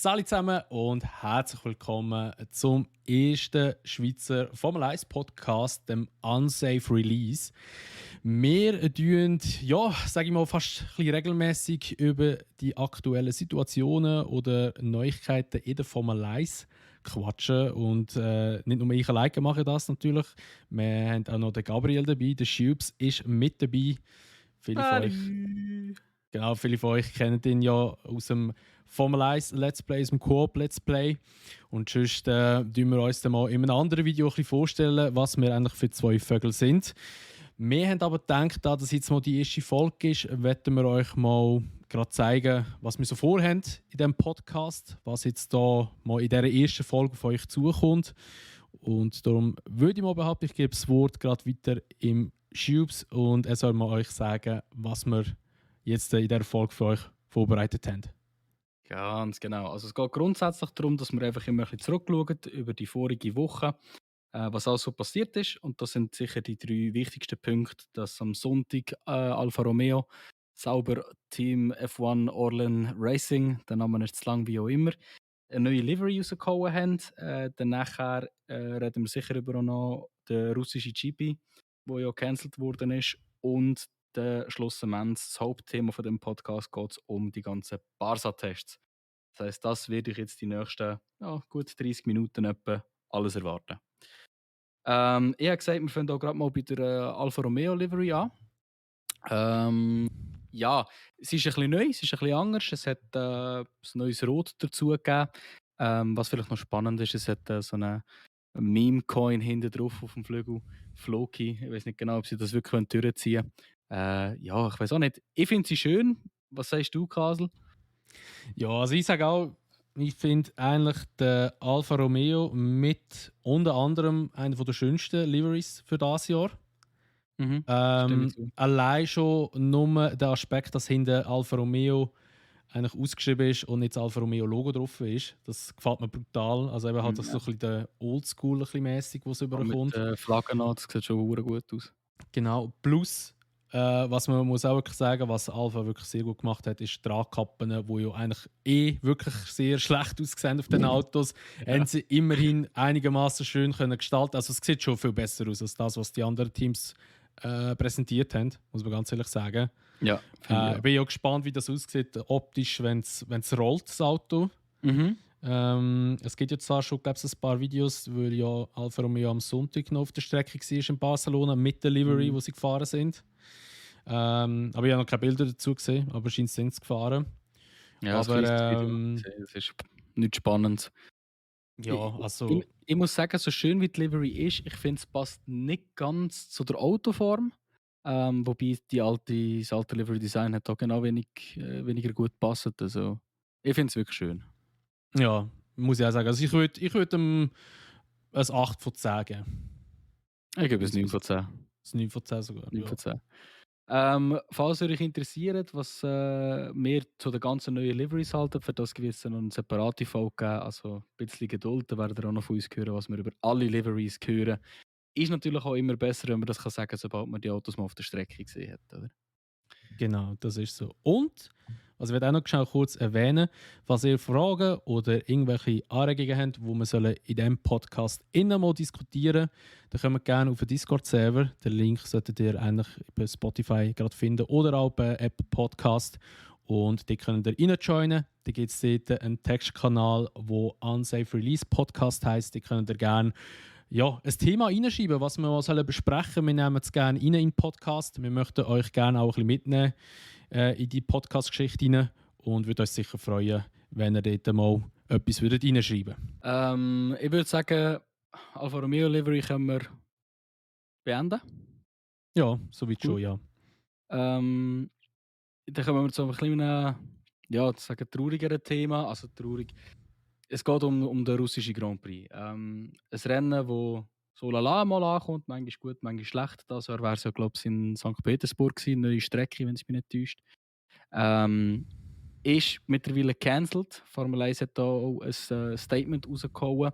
Salut zusammen und herzlich willkommen zum ersten Schweizer Formel 1 Podcast, dem Unsafe Release. Wir tun, ja, sage ich mal, fast ein bisschen regelmäßig über die aktuellen Situationen oder Neuigkeiten in der Formel 1 quatschen. Und nicht nur ich alleine mache das natürlich. Wir haben auch noch den Gabriel dabei, der Schubs ist mit dabei. Viele von euch Salut! Genau, viele von euch kennen ihn ja aus dem Formel 1 Let's Play, aus dem Coop Let's Play. Und sonst tun wir uns dann mal in einem anderen Video ein bisschen vorstellen, was wir eigentlich für zwei Vögel sind. Wir haben aber gedacht, da das jetzt mal die erste Folge ist, werden wir euch mal gerade zeigen, was wir so vorhaben in diesem Podcast, was jetzt da mal in dieser ersten Folge auf euch zukommt. Und darum würde ich mal behaupten, ich gebe das Wort gerade weiter im Schubs und er soll mal euch sagen, was wir jetzt in dieser Folge für euch vorbereitet haben. Ganz genau. Also es geht grundsätzlich darum, dass wir einfach immer ein bisschen zurückschauen über die vorige Woche, was alles so passiert ist. Und das sind sicher die drei wichtigsten Punkte, dass am Sonntag Alfa Romeo, sauber Team F1 Orlen Racing, der Name ist zu lang wie auch immer, eine neue Livery rausgehauen haben. Danach reden wir sicher über auch noch den russischen GP, der ja gecancelt worden ist. Und schlussendlich das Hauptthema von dem Podcast geht um die ganzen Barsa-Tests. Das heisst, das werde ich jetzt die nächsten gut 30 Minuten etwa alles erwarten. Ich habe gesagt, wir fangen auch gerade mal bei der Alfa Romeo Livery an. Ja, es ist ein bisschen neu, es ist ein bisschen anders. Es hat ein neues Rot dazu gegeben. Was vielleicht noch spannend ist, es hat so einen Meme-Coin hinten drauf auf dem Flügel. Floki. Ich weiß nicht genau, ob sie das wirklich durchziehen können. Ja, ich weiß auch nicht. Ich finde sie schön. Was sagst du, Kasel? Ja, also ich sage auch, ich finde eigentlich der Alfa Romeo mit unter anderem einer der schönsten Liveries für dieses Jahr. Stimme ich zu. Allein schon nur der Aspekt, dass hinter Alfa Romeo eigentlich ausgeschrieben ist und nicht das Alfa Romeo Logo drauf ist. Das gefällt mir brutal. Also eben halt das so Ja. ein bisschen der Oldschool ein bisschen mäßig, was Auch mit überkommt. Flaggen an, das sieht schon verdammt gut aus. Genau. Plus, was man muss auch wirklich sagen, was Alpha wirklich sehr gut gemacht hat, ist die Tragkappen, die ja eigentlich wirklich sehr schlecht aussehen auf den Autos, haben sie immerhin einigermaßen schön können gestalten. Also es sieht schon viel besser aus als das, was die anderen Teams präsentiert haben, muss man ganz ehrlich sagen. Ja, finde ich Ich auch. bin ja gespannt, wie das aussieht optisch, wenn es rollt, das Auto. Mhm. Es gibt ja zwar schon, glaube ich, ein paar Videos, weil ja Alfa Romeo am Sonntag noch auf der Strecke war in Barcelona mit der Livery, wo sie gefahren sind. Aber ich habe noch keine Bilder dazu gesehen, aber scheint sind sie gefahren. Ja, das Aber kleines Video gesehen, das ist nicht spannend. ja, Ich, also ich muss sagen, so schön wie die Livery ist, ich finde, es passt nicht ganz zu der Autoform. Wobei das alte Livery Design hat auch genau weniger gut gepasst. Also, ich finde es wirklich schön. ja, muss ich auch sagen. Also ich würd ihm ein 8 von 10 geben. Ich gebe es Muss 9 ich von sagen. 10. Das 9 von 10 sogar, 9 ja. von 10. Falls ihr euch interessiert, was wir zu den ganzen neuen Liveries halten, für das gibt es noch eine separate Folge geben. Also ein bisschen Geduld, dann werdet ihr auch noch von uns hören, was wir über alle Liveries hören. Ist natürlich auch immer besser, wenn man das sagen kann, sobald man die Autos mal auf der Strecke gesehen hat. Oder? Genau, das ist so. Und, was ich will auch noch schnell kurz erwähnen, falls ihr Fragen oder irgendwelche Anregungen habt, die wir sollen in diesem Podcast innen mal diskutieren, dann können wir gerne auf den Discord-Server. Den Link solltet ihr eigentlich bei Spotify gerade finden oder auch bei Apple Podcast. Und die könnt ihr reinjoinen. Da gibt es dort einen Textkanal, der Unsafe Release Podcast heisst. Die könnt ihr gerne ein Thema reinschreiben, was wir mal besprechen sollen. Wir nehmen es gerne rein in den Podcast. Wir möchten euch gerne auch ein bisschen mitnehmen in die Podcast-Geschichte rein und würde uns sicher freuen, wenn ihr dort mal etwas reinschreiben würdet. Ich würde sagen, Alfa Romeo Livery können wir beenden. Ja, soweit Gut. schon, ja. Dann kommen wir zu einem kleinen, traurigeren Thema. Also traurig. Es geht um den russischen Grand Prix. Ein Rennen, das so lala mal ankommt, manchmal gut, manchmal schlecht. Das Jahr wäre es ja, glaube ich, in St. Petersburg gewesen, neue Strecke, wenn es mich nicht täuscht. Ist mittlerweile cancelled. Formel 1 hat da auch ein Statement rausgehauen.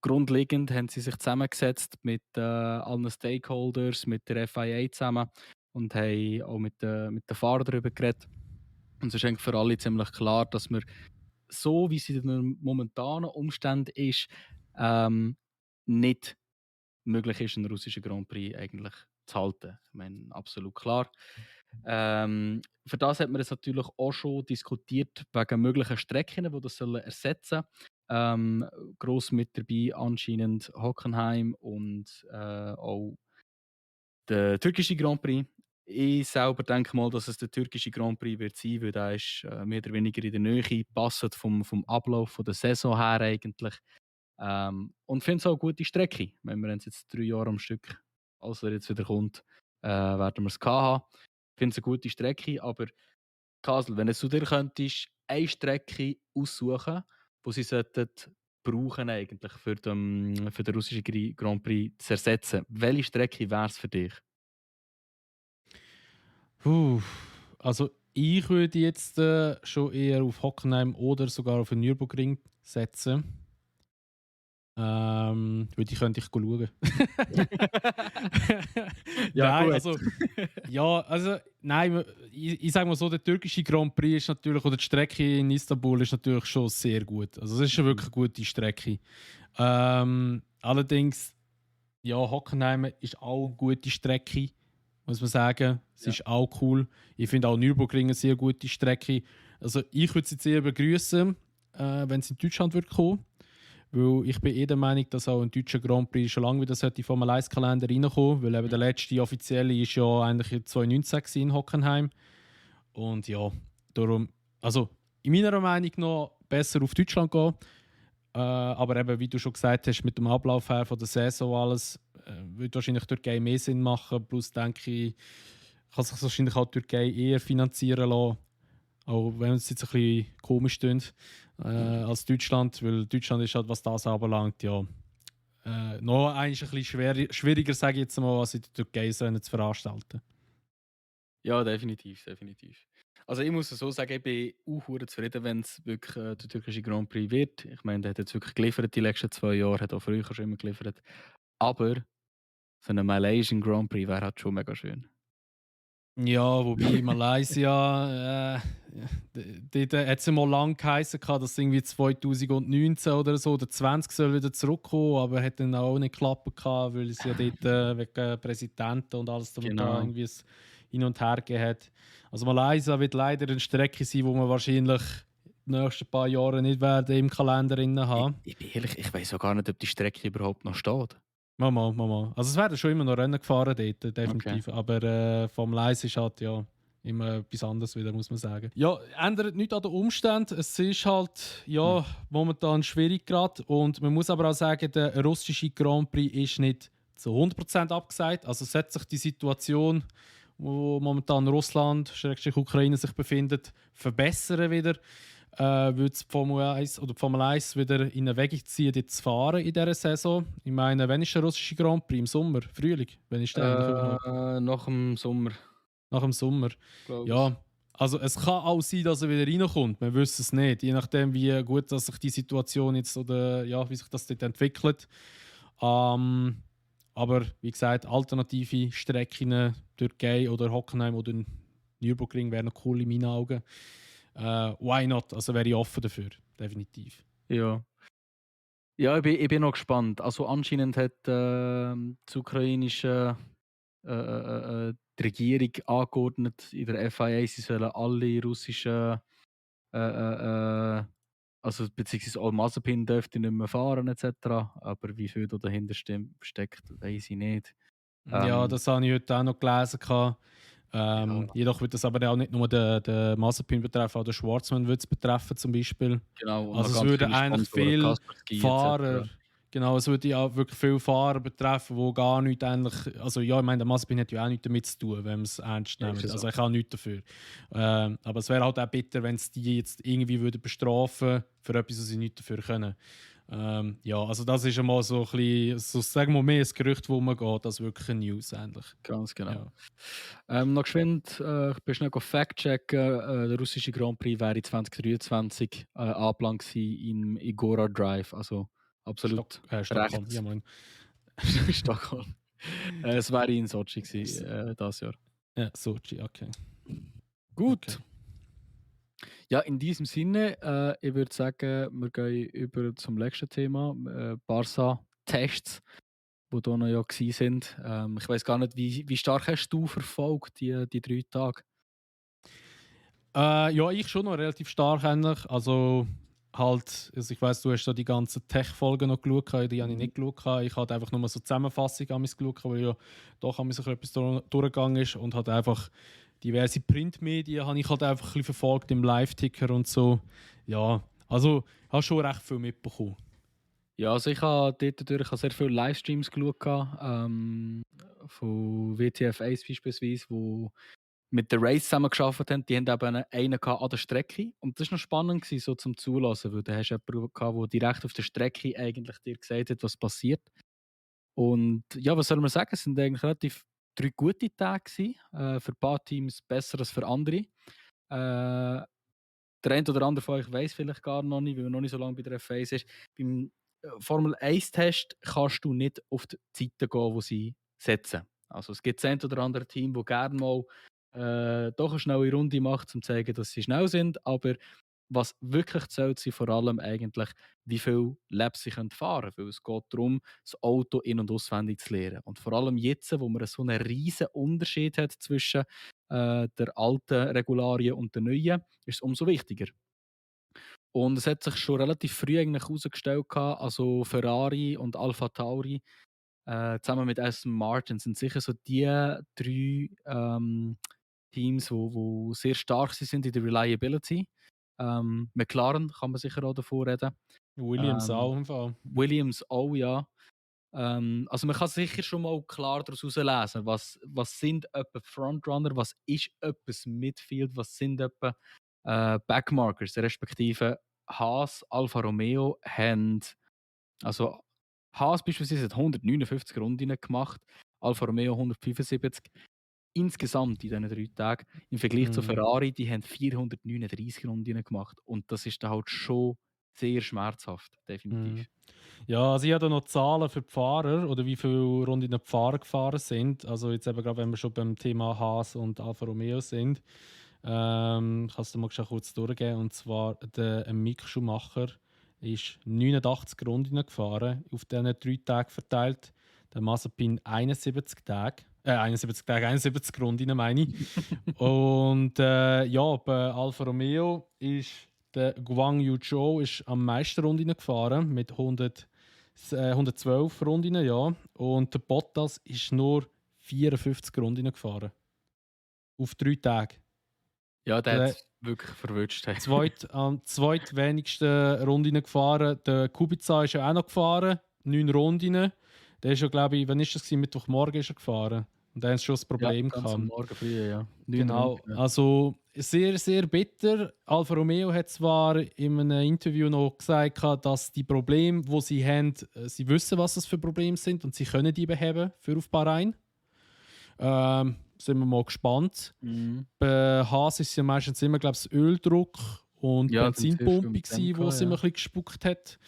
Grundlegend haben sie sich zusammengesetzt mit allen Stakeholders, mit der FIA zusammen und haben auch mit den Fahrern darüber geredet. Und es ist eigentlich für alle ziemlich klar, dass wir so, wie es in den momentanen Umständen ist, nicht möglich ist, einen russischen Grand Prix eigentlich zu halten. Ich meine, absolut klar. Für das hat man es natürlich auch schon diskutiert, wegen möglichen Strecken, die das sollen ersetzen sollen. Gross mit dabei anscheinend Hockenheim und auch der türkische Grand Prix. Ich selber denke mal, dass es der türkische Grand Prix wird sein, weil der ist mehr oder weniger in der Nähe, passend vom Ablauf von der Saison her eigentlich. Und finde es auch eine gute Strecke. Wenn wir uns jetzt 3 Jahre am Stück, als er jetzt wieder kommt, werden wir es haben. Ich finde es eine gute Strecke, aber Kasel, wenn jetzt du dir könntest eine Strecke aussuchen, wo sie sollten brauchen eigentlich für den russischen Grand Prix zu ersetzen, welche Strecke wäre es für dich? Also ich würde jetzt schon eher auf Hockenheim oder sogar auf den Nürburgring setzen. Weil die könnte ich schauen. Ja, Nein, gut. also, ja, also, nein, ich sage mal so, der türkische Grand Prix ist natürlich, oder die Strecke in Istanbul ist natürlich schon sehr gut. Also, es ist schon wirklich eine gute Strecke. Allerdings, ja, Hockenheim ist auch eine gute Strecke, muss man sagen. Es Ja. ist auch cool. Ich finde auch Nürburgring eine sehr gute Strecke. Also, ich würde sie sehr begrüßen, wenn sie in Deutschland wird kommen. Weil ich bin der Meinung, dass auch ein deutscher Grand Prix schon lange wieder sollte vom Formel-1-Kalender reinkommen, weil eben der letzte offizielle ist ja eigentlich 2019 in Hockenheim. Und ja, darum, also in meiner Meinung noch besser auf Deutschland gehen. Aber eben, wie du schon gesagt hast, mit dem Ablauf her von der Saison alles, würde wahrscheinlich Türkei mehr Sinn machen. Plus denke ich, kann sich wahrscheinlich auch Türkei eher finanzieren lassen. Auch wenn es jetzt ein bisschen komisch klingt als Deutschland, weil Deutschland ist halt, was das anbelangt, ja, noch eigentlich ein bisschen schwieriger, sage ich jetzt mal, als in der Türkei zu veranstalten. Ja, definitiv, definitiv. Also ich muss so sagen, ich bin auch hure zufrieden, wenn es wirklich der türkische Grand Prix wird. Ich meine, der hat jetzt wirklich geliefert die letzten 2 Jahre, hat auch früher schon immer geliefert. Aber so ein Malaysian Grand Prix wäre halt schon mega schön. Ja, wobei Malaysia, dort hat es ja mal lang geheißen, dass es irgendwie 2019 oder so oder 20 soll wieder zurückkommen, aber hat dann auch nicht geklappt, weil es ja dort wegen Präsidenten und alles drum und da Genau. irgendwie es hin und her gegeben hat. Also Malaysia wird leider eine Strecke sein, wo wir wahrscheinlich die nächsten paar Jahre nicht werden im Kalender drin haben. Ich bin ehrlich, ich weiß auch gar nicht, ob die Strecke überhaupt noch steht. Mama, Mama. Also es werden schon immer noch Rennen gefahren dort, definitiv. Okay. Aber vom Leis ist halt ja immer etwas anderes wieder, muss man sagen. Ja, ändert nichts an den Umständen. Es ist halt ja momentan schwierig gerade. Und man muss aber auch sagen, der russische Grand Prix ist nicht zu 100% abgesagt. Also sollte sich die Situation, wo momentan Russland, Schrägstrich Ukraine sich befindet, verbessern wieder, würde die Formel 1 oder die Formel 1 wieder in Erwägung ziehen, dort zu fahren in dieser Saison. Ich meine, wann ist der russische Grand Prix? Im Sommer? Frühling? Wann ist der eigentlich überhaupt? Nach dem Sommer, Nach dem Sommer. glaube ich. Ja, also es kann auch sein, dass er wieder reinkommt. Wir wissen es nicht. Je nachdem, wie gut dass sich die Situation jetzt oder ja, wie sich das dort entwickelt. Aber wie gesagt, alternative Strecken, Türkei oder Hockenheim oder Nürburgring wären noch cool in meinen Augen. Why not? Also wäre ich offen dafür, definitiv. Ja. Ja, ich bin noch gespannt. Also anscheinend hat das ukrainische die Regierung angeordnet in der FIA, sie sollen alle russischen äh, äh, äh, also beziehungsweise auch Mazepin dürfte nicht mehr fahren etc. Aber wie viel da dahinter steckt, weiß ich nicht. Ja, das habe ich heute auch noch gelesen. Ja, Jedoch wird das aber auch nicht nur den Mazepin betreffen, auch den Schwarzmann wird es betreffen zum Beispiel. genau. Und Also noch es ganz würden viele eigentlich Sponsoren, viele Kaspersky Fahrer, etc. genau, es würde ja auch wirklich viele Fahrer betreffen, die gar nicht eigentlich, also ja, ich meine, der Mazepin hat ja auch nichts damit zu tun, wenn man es ernst Ja, nimmt. ist Also so. ich kann nichts dafür. Aber es wäre halt auch bitter, wenn es die jetzt irgendwie würden bestrafen für etwas, was sie nicht dafür können. Ja, also das ist einmal so ein bisschen, so, sagen wir mehr ein Gerücht, wo man geht, als wirklich eine News eigentlich. Ganz genau. Ja. Noch geschwind, ich bin schnell fact-checken. Der russische Grand Prix wäre 2023 angeplant gewesen im Igora Drive, also absolut Stockholm, ja rechts. moin. Stockholm. Es wäre in Sochi gewesen, das Jahr. Ja, Sochi, okay. Gut. Okay. Ja, in diesem Sinne, ich würde sagen, wir gehen über zum nächsten Thema, Barca-Tests, die da noch ja gsi sind. Ich weiß gar nicht, wie stark hast du verfolgt, die 3 Tage? Ja, ich schon noch relativ stark eigentlich. Also ich weiß, du hast da die ganzen Tech-Folgen noch geschaut, die habe ich Mhm. nicht geschaut. Ich hatte einfach nur so Zusammenfassung an geschaut, weil ja doch an so etwas durchgegangen ist und hat einfach diverse Printmedien habe ich halt einfach ein bisschen verfolgt im Live-Ticker und so. Ja, also ich habe schon recht viel mitbekommen. Ja, also ich habe dort durch sehr viele Livestreams geschaut, von WTF 1 beispielsweise, wo mit der Race zusammen geschafft haben. Die haben eben einen an der Strecke. Und das war noch spannend gewesen, so zum Zulassen, weil da hast du jemanden gehabt, der direkt auf der Strecke eigentlich dir gesagt hat, was passiert. Und ja, was soll man sagen? Es sind eigentlich relativ 3 gute Tage gewesen. Für ein paar Teams besser als für andere. Äh, der eine oder andere von euch weiß vielleicht gar noch nicht, weil er noch nicht so lange bei der F1 ist. Beim Formel 1-Test kannst du nicht auf die Zeiten gehen, die sie setzen. Also es gibt das eine oder andere Team, das gerne mal doch eine schnelle Runde macht, um zu zeigen, dass sie schnell sind. Aber was wirklich zählt, sind vor allem eigentlich, wie viele Laps sie fahren können. Weil es geht darum, das Auto in- und auswendig zu lernen. Und vor allem jetzt, wo man so einen riesen Unterschied hat zwischen der alten Regularien und der neuen, ist es umso wichtiger. Und es hat sich schon relativ früh eigentlich herausgestellt, also Ferrari und Alpha Tauri zusammen mit Aston Martin sind sicher so die 3 Teams, wo sehr stark sind in der Reliability. McLaren kann man sicher auch davor reden. Williams Ähm, auch im Fall. Williams auch, ja. Also man kann sicher schon mal klar daraus herauslesen, was sind etwa Frontrunner, was ist etwas Midfield, was sind etwa Backmarkers, respektive Haas, Alfa Romeo haben, also Haas beispielsweise hat 159 Runden gemacht, Alfa Romeo 175 insgesamt in diesen 3 Tagen. Im Vergleich zu Mhm. Ferrari, die haben 439 Runden gemacht und das ist dann halt schon sehr schmerzhaft, Mhm. definitiv. Ja, also ich habe da noch Zahlen für die Fahrer oder wie viele Runden die Fahrer gefahren sind. Also jetzt eben gerade, wenn wir schon beim Thema Haas und Alfa Romeo sind, kannst du mal schon kurz durchgehen. Und zwar der Mick Schumacher ist 89 Runden gefahren, auf diesen 3 Tage verteilt. Der Mazepin 71 Runden meine ich. Und ja, bei Alfa Romeo ist der Guang Yu Zhou ist am meisten Runden gefahren mit 112 Runden, ja. Und der Bottas ist nur 54 Runden gefahren. Auf 3 Tage. Ja, der Der hat wirklich verwünscht. Hey. am zweitwenigsten Runden gefahren. Der Kubica ist ja auch noch gefahren. 9 Runden. Der ist ja, glaube ich, wann ist das? Mittwochmorgen ist er gefahren. Und dann haben sie schon das Ja, Problem ganz am gehabt. Morgen früh, ja. 9 Runden. Genau, Ja. also sehr, sehr bitter. Alfa Romeo hat zwar in einem Interview noch gesagt, dass die Probleme, die sie haben, sie wissen, was das für Probleme sind und sie können die beheben für auf Bahrain. Sind wir mal gespannt. Mhm. Bei Haas ist es ja meistens immer, glaube ich, das Öldruck und Ja, dann sehr viel Benzinpumpe, mit dem wo gehabt, es immer ja. ein bisschen gespuckt hat.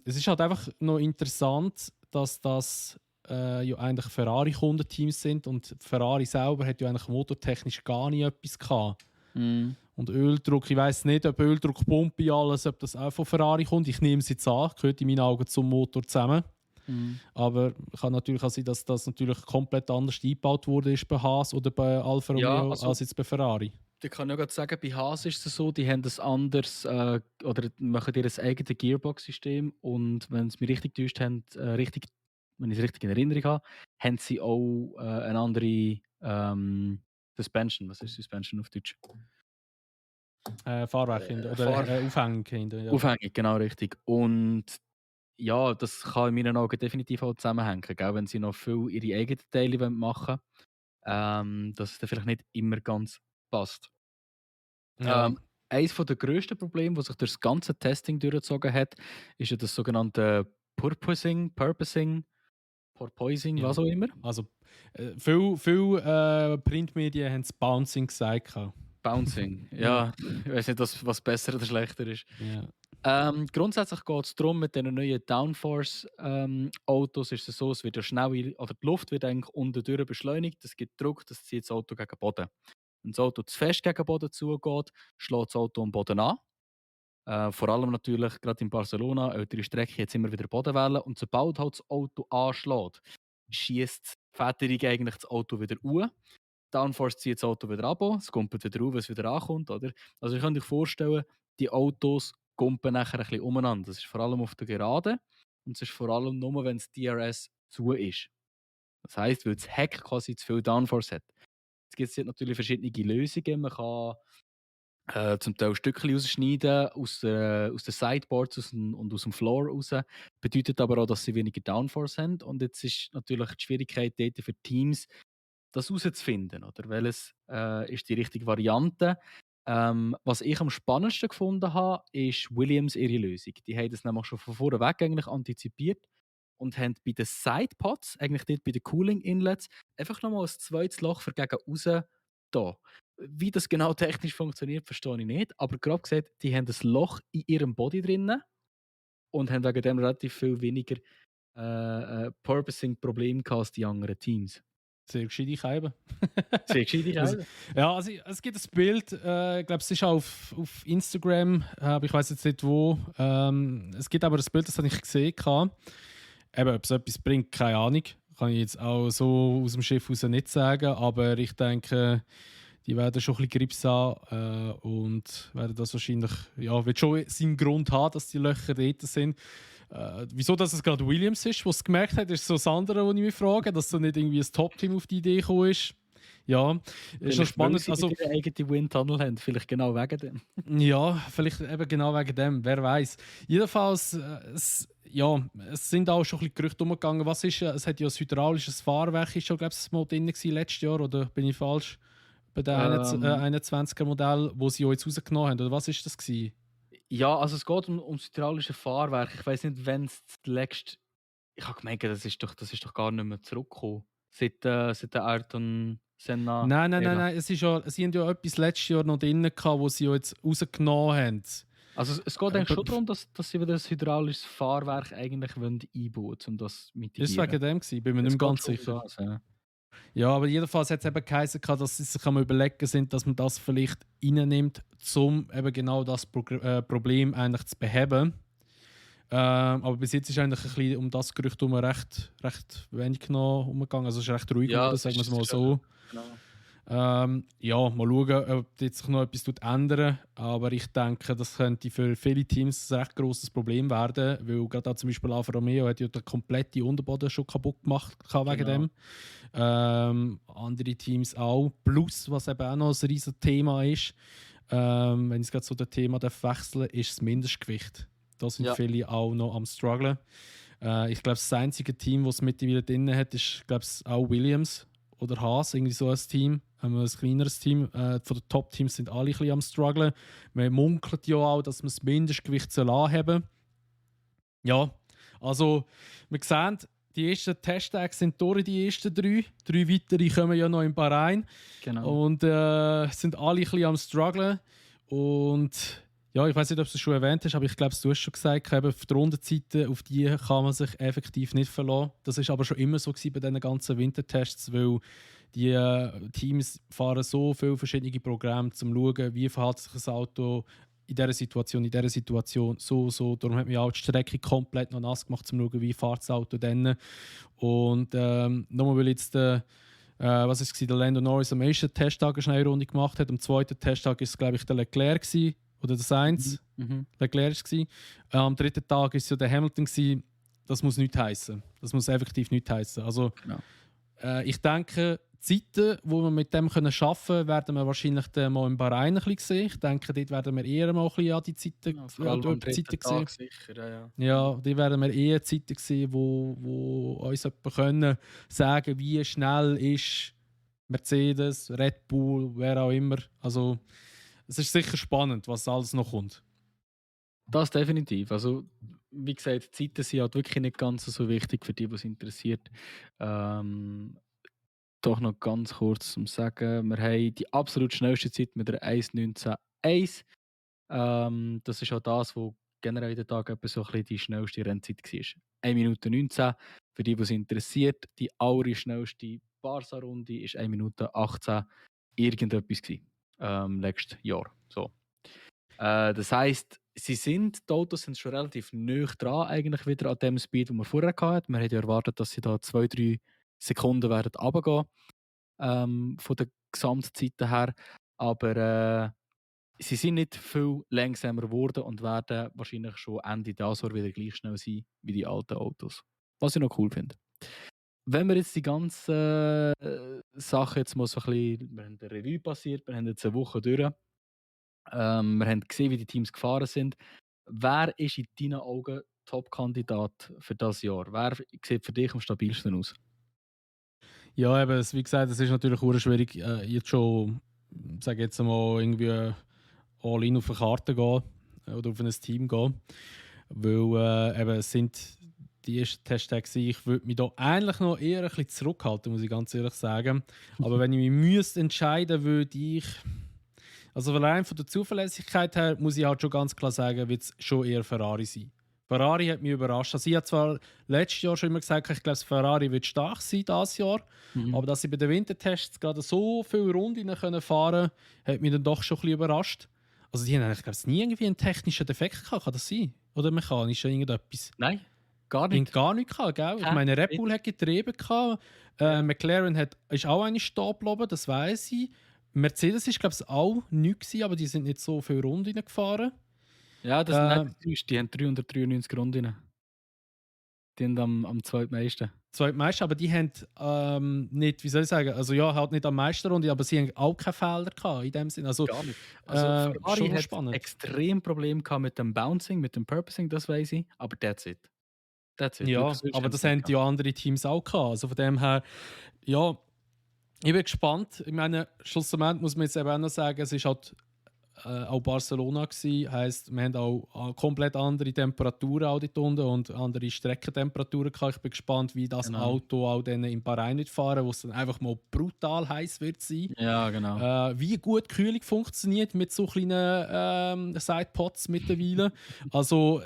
Es ist halt einfach noch interessant, dass das ja eigentlich Ferrari-Kundenteams sind und Ferrari selber hat ja eigentlich motortechnisch gar nie etwas gehabt. Mhm. Und Öldruck, ich weiß nicht, ob Öldruckpumpe alles, ob das auch von Ferrari kommt. Ich nehme es jetzt an, gehört in meinen Augen zum Motor zusammen. Mhm. Aber kann natürlich auch sein, dass das natürlich komplett anders eingebaut wurde ist bei Haas oder bei Alfa Ja, Romeo also als jetzt bei Ferrari. ich kann ja gerade sagen, bei Haas ist es so, die haben ein anderes oder machen ihr ein eigenes Gearbox-System und wenn es mich richtig täuscht, wenn ich es richtig in Erinnerung habe, haben sie auch eine andere Suspension. Was ist Suspension auf Deutsch? Fahrwerk hinten oder Fahr Aufhängung hinten, ja. Aufhängig, genau richtig. Und ja, das kann in meinen Augen definitiv auch zusammenhängen, gell? Wenn sie noch viel ihre eigenen Teile machen wollen, dass es dann vielleicht nicht immer ganz passt. Ja, Ähm, eines der grössten Probleme, das sich durch das ganze Testing durchgezogen hat, ist ja das sogenannte Porpoising, ja. was auch immer. Also viel Printmedien haben es Bouncing gesagt. Bouncing. Ja, Ja, ich weiß nicht, was besser oder schlechter ist. ja. Grundsätzlich geht es darum, mit den neuen Downforce-Autos ist es so, es wird ja schnell, oder die Luft wird eigentlich unten durch beschleunigt, es gibt Druck, das zieht das Auto gegen den Boden. Wenn das Auto zu fest gegen den Boden zugeht, schlägt das Auto am Boden an. Vor allem natürlich gerade in Barcelona, ältere Strecke, jetzt immer wieder Bodenwellen. Und sobald halt das Auto anschlägt, schießt die Federung eigentlich das Auto wieder hoch. Downforce zieht das Auto wieder ab, es kumpelt wieder auf, wenn es wieder ankommt. Oder? Also ich kann euch vorstellen, die Autos kumpen nachher ein bisschen umeinander. Das ist vor allem auf der Geraden und es ist vor allem nur, wenn das DRS zu ist. Das heisst, weil das Heck quasi zu viel Downforce hat. Jetzt gibt es natürlich verschiedene Lösungen. Man kann zum Teil Stückchen rausschneiden aus den Sideboards und aus dem Floor raus. Bedeutet aber auch, dass sie weniger Downforce haben. Und jetzt ist natürlich die Schwierigkeit dort für Teams, das herauszufinden. Oder? Welches ist die richtige Variante? Was ich am spannendsten gefunden habe, ist Williams ihre Lösung. Die haben das nämlich schon von vornherein eigentlich antizipiert und haben bei den Sidepods, eigentlich dort bei den Cooling Inlets, einfach nochmal ein zweites Loch für gegen raus da. Wie das genau technisch funktioniert, verstehe ich nicht. Aber grob gesagt, die haben ein Loch in ihrem Body drinnen und haben wegen dem relativ viel weniger Purposing-Probleme als die anderen Teams. Sehr gescheite Scheiben. Sehr gescheite Also, Scheiben. ja, also es gibt ein Bild, ich glaube, es ist auch auf Instagram, aber ich weiß jetzt nicht wo. Es gibt aber ein Bild, das habe ich gesehen. Eben, ob es etwas bringt, keine Ahnung. Kann ich jetzt auch so aus dem Schiff raus nicht sagen, aber ich denke, die werden schon ein bisschen Grips haben und werden das wahrscheinlich, ja, wird schon seinen Grund haben, dass die Löcher dort sind. Wieso dass es gerade Williams ist, was es gemerkt hat, ist so das andere, was ich mich frage, dass so nicht irgendwie ein Top-Team auf die Idee gekommen ist. Ja, ist schon spannend. Also, ihre eigene Windtunnel haben, vielleicht genau wegen dem. Ja, vielleicht eben genau wegen dem, wer weiß. Jedenfalls, ja, es sind auch schon ein bisschen Gerüchte umgegangen. Was ist, es hat ja ein hydraulisches Fahrwerk, ist schon, glaube ich, mal drin gewesen letztes Jahr, oder bin ich falsch? Bei dem 21er Modell, wo sie auch jetzt rausgenommen haben, oder was ist das gewesen? Ja, also es geht ums hydraulische Fahrwerk. Ich weiß nicht, wenn es zuletzt. Ich habe gemerkt, das ist doch gar nicht mehr zurückgekommen. Seit der Ayrton Senna. Nein, es ist ja, sie haben ja etwas letztes Jahr noch drin gehabt, wo sie ja jetzt rausgenommen haben. Also es geht eigentlich schon darum, dass sie wieder das hydraulisches Fahrwerk eigentlich einbauen wollen, um das zu Ist es mitigieren. wegen dem gewesen? Bin mir nicht mehr ganz sicher. Das, ja. Ja, aber jedenfalls hat es eben geheißen, dass sie sich am überlegen sind, dass man das vielleicht reinnimmt, um eben genau das Problem eigentlich zu beheben. Aber bis jetzt ist eigentlich ein bisschen um das Gerücht herum recht wenig noch umgegangen. Also es ist recht ruhig geworden, sagen wir es mal so. Genau. Ja, mal schauen, ob jetzt sich noch etwas ändern. Aber ich denke, das könnte für viele Teams ein recht grosses Problem werden, weil gerade auch zum Beispiel Alfa Romeo hat ja den kompletten Unterboden schon kaputt gemacht wegen dem. Andere Teams auch. Plus, was eben auch noch ein riesiges Thema ist, wenn ich gerade so das Thema wechseln darf, ist das Mindestgewicht. Da sind viele auch noch am struggeln. Ich glaube, das einzige Team, das es mittlerweile drin hat, ist auch Williams oder Haas, irgendwie so ein Team. Ein kleineres Team. Von den Top-Teams sind alle ein bisschen am struggeln. Man munkelt ja auch, dass man das Mindestgewicht anheben soll. Ja, also wir sehen, die ersten Testtage sind durch, die ersten drei. 3 weitere kommen ja noch in Bahrain. Genau. Und sind alle ein bisschen am struggeln. Und ja, ich weiß nicht, ob du es schon erwähnt hast, aber ich glaube, du hast schon gesagt, eben auf die Rundenzeiten, auf die kann man sich effektiv nicht verlassen. Das ist aber schon immer so gewesen bei diesen ganzen Wintertests, weil die Teams fahren so viele verschiedene Programme, um zu schauen, wie verhält sich das Auto in dieser Situation, so. Darum hat man auch die Strecke komplett noch nass gemacht, um zu schauen, wie fährt das Auto dann. Und nochmal, weil jetzt der Lando Norris am ersten Testtag eine Schnellrunde gemacht hat, am zweiten Testtag war es, glaube ich, der Leclerc gewesen, oder der Sainz. Leclerc war. Am dritten Tag war es ja der Hamilton gewesen. Das muss nichts heißen. Das muss effektiv nichts heißen. Also, ich denke, die Zeiten, die wir mit dem arbeiten können, werden wir wahrscheinlich dann mal in Bahrain ein bisschen sehen. Ich denke, dort werden wir eher mal ein bisschen an die Zeiten, Vor allem am dritten Tag sicher, ja, die werden wir eher Zeiten sehen, wo uns jemand können sagen, wie schnell ist Mercedes, Red Bull, wer auch immer. Also, es ist sicher spannend, was alles noch kommt. Das definitiv. Also, wie gesagt, die Zeiten sind halt wirklich nicht ganz so wichtig für die, was interessiert. Doch noch ganz kurz zum Sagen, wir haben die absolut schnellste Zeit mit der 1:19:1. Das ist auch das, was generell in den Tag etwa so ein bisschen die schnellste Rennzeit war. 1 Minute 19. Für die, was interessiert, die allerschnellste Barca-Runde ist 1 Minute 18. irgendetwas gewesen, letztes Jahr. So. Das heisst, die Autos sind schon relativ nah dran eigentlich wieder an dem Speed, den wir vorher hatten. Wir hätten ja erwartet, dass sie da 2-3 Sekunden werden runtergehen, von der Gesamtzeiten her. Aber sie sind nicht viel langsamer geworden und werden wahrscheinlich schon Ende dieses Jahr wieder gleich schnell sein wie die alten Autos. Was ich noch cool finde. Wenn wir jetzt die ganzen Sachen jetzt mal so ein bisschen, wir haben eine Revue passiert, wir haben jetzt eine Woche durch, wir haben gesehen, wie die Teams gefahren sind. Wer ist in deinen Augen Top-Kandidat für das Jahr? Wer sieht für dich am stabilsten aus? Ja, eben, wie gesagt, es ist natürlich auch schwierig, jetzt schon, sage jetzt mal, irgendwie all-in auf eine Karte gehen oder auf ein Team gehen. Weil eben, es sind die ersten Testtage. Ich würde mich da eigentlich noch eher ein bisschen zurückhalten, muss ich ganz ehrlich sagen. Aber wenn ich mich müsste entscheiden, würde ich. Also allein von der Zuverlässigkeit her muss ich halt schon ganz klar sagen, wird es schon eher Ferrari sein. Ferrari hat mich überrascht. Also ich habe zwar letztes Jahr schon immer gesagt, ich glaube, Ferrari wird stark sein dieses Jahr, aber dass sie bei den Wintertests gerade so viele Runden fahren können, hat mich dann doch schon ein bisschen überrascht. Also die haben eigentlich, glaube ich, nie irgendwie einen technischen Defekt gehabt, kann das sein? Oder mechanisch irgendetwas? Nein, gar nicht. Gar nicht gehabt, gell? Ich meine, Red Bull hat getrieben gehabt, McLaren ist auch eine stehen geblieben, das weiß ich. Mercedes ist, glaube ich, auch nichts gewesen, aber die sind nicht so viele Runden gefahren. Ja, das sind nicht, die haben 393 Runden. Die haben am zweitmeisten. Zweitmeisten, aber die haben nicht, wie soll ich sagen, also ja, halt nicht am meisten Runde, aber sie haben auch keine Fehler gehabt in dem Sinne. Also, gar nicht. Also Ferrari hat spannend. extrem Probleme gehabt mit dem Bouncing, mit dem Purposing, das weiß ich, aber that's it. Ja, aber das haben die andere Teams auch gehabt. Also von dem her, ja, ich bin gespannt. Ich meine, schlussendlich muss man jetzt eben auch noch sagen, es ist halt auch Barcelona gsi, heisst, wir haben auch komplett andere Temperaturen auch dort unten und andere Streckentemperaturen gehabt. Ich bin gespannt, wie das Auto auch dann in Bahrain wird fahren, wo es dann einfach mal brutal heiß wird sein. Ja, genau. Wie gut die Kühlung funktioniert mit so kleinen Sidepods mittlerweile. Also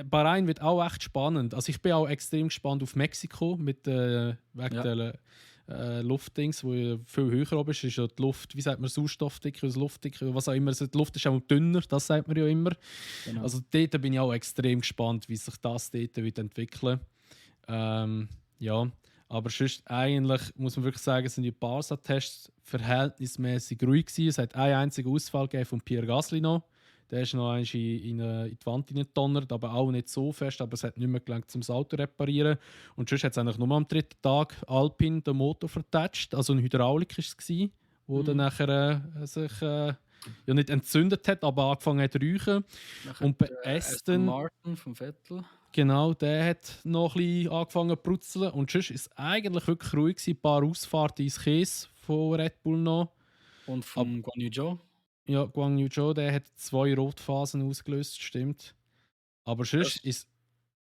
Bahrain wird auch echt spannend. Also ich bin auch extrem gespannt auf Mexiko mit wegen der Luftdings, wo ja viel höher oben ist ja die Luft, wie sagt man, Sauerstoffdicker, Luftdicker, was auch immer. Also die Luft ist auch dünner, das sagt man ja immer. Genau. Also dort bin ich auch extrem gespannt, wie sich das dort wird entwickeln. Ja, aber sonst eigentlich muss man wirklich sagen, sind die Barca-Tests verhältnismäßig ruhig gewesen. Es hat einen einzigen Ausfall gegeben von Pierre Gasly noch. Der ist noch in die Wand hineingedonnert, aber auch nicht so fest. Aber es hat nicht mehr gelangt, um das Auto zu reparieren. Und sonst hat es eigentlich nur am dritten Tag Alpine den Motor vertatscht. Also ein Hydraulik war es, der dann nachher sich ja nicht entzündet hat, aber angefangen hat zu räuchen. Und bei Aston Martin vom Vettel. Genau, der hat noch ein bisschen angefangen zu brutzeln. Und sonst war es eigentlich wirklich ruhig gewesen. Ein paar Ausfahrten ins Käse von Red Bull noch. Und vom Guan Yu Zhou. Ja, Guan Yu Zhou, der hat 2 Rotphasen ausgelöst, stimmt. Aber sonst war es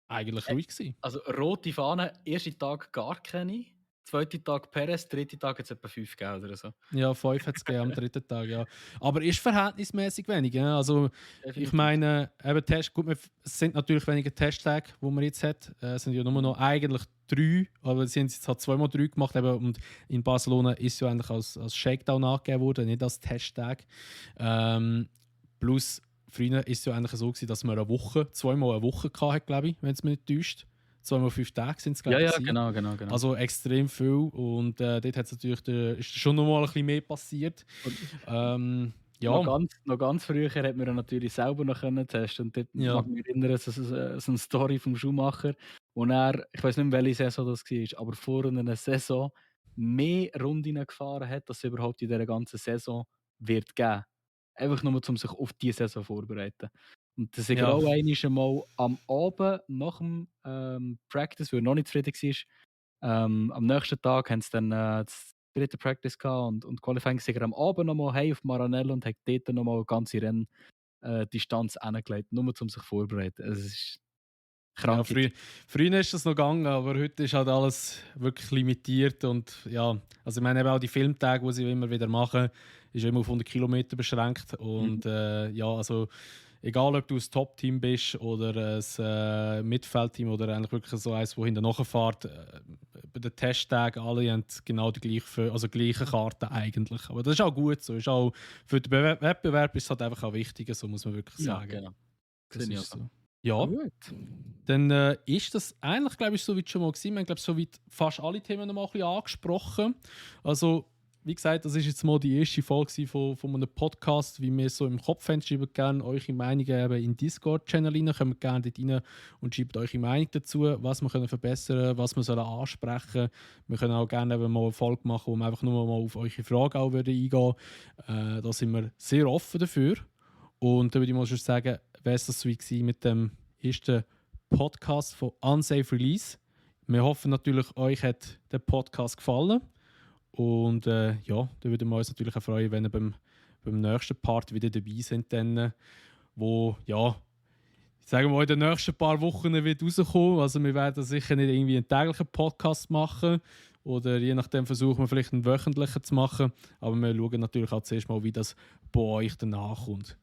eigentlich ruhig gewesen. Also rote Fahne, erster Tag gar keine, zweiter Tag Perez, dritter Tag hat es etwa 5 gegeben oder so. Ja, 5 hat es gegeben am dritten Tag, ja. Aber ist verhältnismäßig wenig. Ja? Also, ich meine, eben gut, es sind natürlich weniger Testtage, die man jetzt hat. Es sind ja nur noch eigentlich 3, aber sie haben jetzt halt 2x3 gemacht. Eben, und in Barcelona ist ja eigentlich als Shakedown angegeben worden, nicht als Testtag. Plus, früher war es ja eigentlich so gewesen, dass man zweimal eine Woche hatte, glaube ich, wenn es mich nicht täuscht. 2x5 Tage sind es, glaube ich. Ja, genau. Also extrem viel. Und dort hat's natürlich ist schon noch mal ein bisschen mehr passiert. Ja. Noch ganz früher hat man natürlich selber noch testen. Und dort mag ich mich erinnern, so eine Story vom Schuhmacher, wo er, ich weiß nicht mehr, welche Saison das war, aber vor einer Saison mehr Runden gefahren hat, als es überhaupt in dieser ganzen Saison wird geben. Einfach nur, um sich auf diese Saison vorzubereiten. Und das ist auch einmal am Abend nach dem Practice, weil er noch nicht zufrieden war. Am nächsten Tag haben sie dann das dritte Practice gehabt und Qualifying sicher am Abend nochmal hey auf Maranello und hat dort nochmal eine ganze Renndistanz angelegt, nur um sich vorzubereiten. Es ist krank. Ja, früher ist das noch gegangen, aber heute ist halt alles wirklich limitiert. Und ja, also ich meine eben auch die Filmtage, die sie immer wieder machen, ist immer auf 100 Kilometer beschränkt. Und ja, also egal ob du ein Top-Team bist oder ein Mittelfeldteam oder eigentlich wirklich so eins, das hinten nachfährt, bei den Testtagen alle haben genau die gleichen Karten eigentlich. Aber das ist auch gut so. Ist auch, für den Wettbewerb ist es halt einfach auch wichtiger, so muss man wirklich Ja, sagen. genau. Das Sehe ich ist auch so. so. Ja, Gut. dann ist das eigentlich, glaube ich, soweit schon mal gewesen. Wir haben, glaube ich, soweit fast alle Themen noch mal ein bisschen angesprochen. Also, wie gesagt, das ist jetzt mal die erste Folge von einem Podcast, wie wir so im Kopf haben. Schreibt gerne eure Meinungen eben in den Discord-Channel rein. Kommt gerne dort rein und schreibt eure Meinung dazu, was wir können verbessern können, was wir sollen ansprechen sollen. Wir können auch gerne eben mal eine Folge machen, wo wir einfach nur mal auf eure Fragen auch eingehen würden. Da sind wir sehr offen dafür. Und da würde ich mal schon sagen, wäre es das so gewesen mit dem ersten Podcast von Unsafe Release. Wir hoffen natürlich, euch hat der Podcast gefallen. Und ja, da würden wir uns natürlich auch freuen, wenn ihr beim nächsten Part wieder dabei seid, dann, wo, ja, sagen wir mal, in den nächsten paar Wochen wird rauskommen. Also wir werden sicher nicht irgendwie einen täglichen Podcast machen oder je nachdem versuchen wir vielleicht einen wöchentlichen zu machen. Aber wir schauen natürlich auch zuerst mal, wie das bei euch danach kommt.